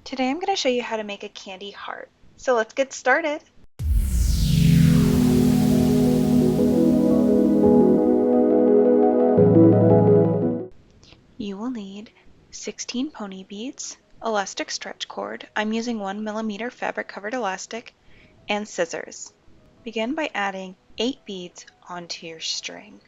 Today I'm going to show you how to make a candy heart. So let's get started. You will need 16 pony beads, elastic stretch cord, I'm using 1mm fabric covered elastic, and scissors. Begin by adding 8 beads onto your string.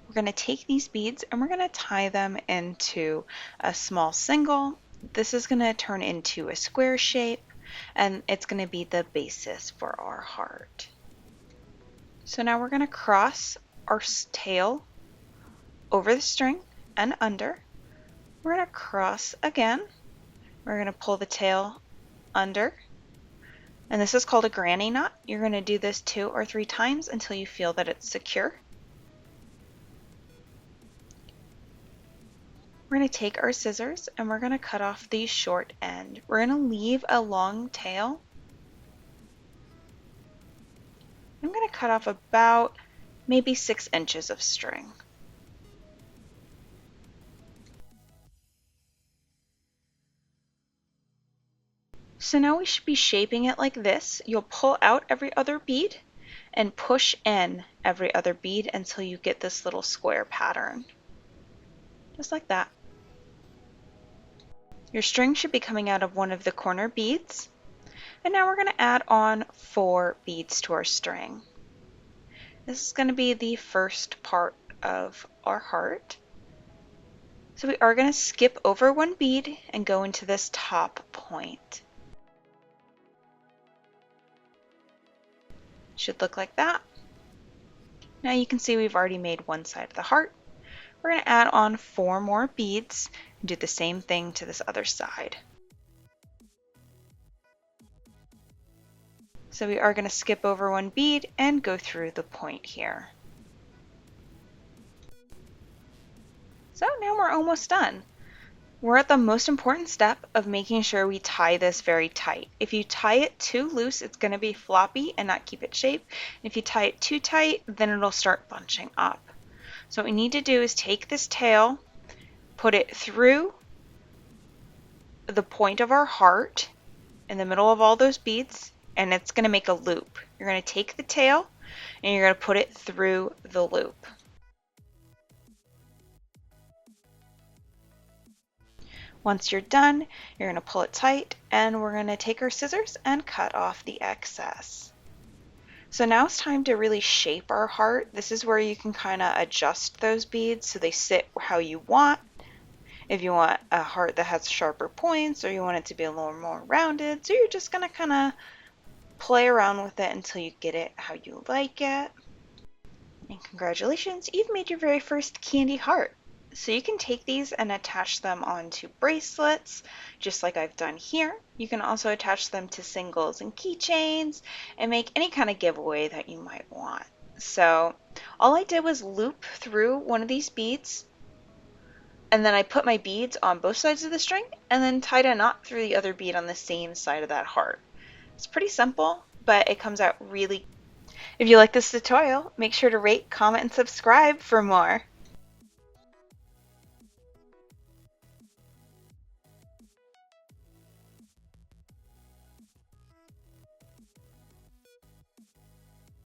We're going to take these beads and we're going to tie them into a small single. This is going to turn into a square shape and it's going to be the basis for our heart. So now we're going to cross our tail over the string and under. We're going to cross again. We're going to pull the tail under. And this is called a granny knot. You're going to do this 2 or 3 times until you feel that it's secure. We're going to take our scissors and we're going to cut off the short end. We're going to leave a long tail. I'm going to cut off about maybe 6 inches of string. So now we should be shaping it like this. You'll pull out every other bead and push in every other bead until you get this little square pattern. Just like that. Your string should be coming out of one of the corner beads. And now we're going to add on 4 beads to our string. This is going to be the first part of our heart. So we are going to skip over 1 bead and go into this top point. Should look like that. Now you can see we've already made one side of the heart. We're going to add on 4 more beads and do the same thing to this other side. So we are going to skip over 1 bead and go through the point here. So now we're almost done. We're at the most important step of making sure we tie this very tight. If you tie it too loose, it's going to be floppy and not keep its shape. If you tie it too tight, then it'll start bunching up. So what we need to do is take this tail, put it through the point of our heart in the middle of all those beads, and it's going to make a loop. You're going to take the tail and you're going to put it through the loop. Once you're done, you're going to pull it tight and we're going to take our scissors and cut off the excess. So now it's time to really shape our heart. This is where you can kind of adjust those beads so they sit how you want. If you want a heart that has sharper points or you want it to be a little more rounded, so you're just going to kind of play around with it until you get it how you like it. And congratulations, you've made your very first candy heart. So you can take these and attach them onto bracelets, just like I've done here. You can also attach them to singles and keychains and make any kind of giveaway that you might want. So all I did was loop through one of these beads, and then I put my beads on both sides of the string and then tied a knot through the other bead on the same side of that heart. It's pretty simple, but it comes out really. If you like this tutorial, make sure to rate, comment, and subscribe for more.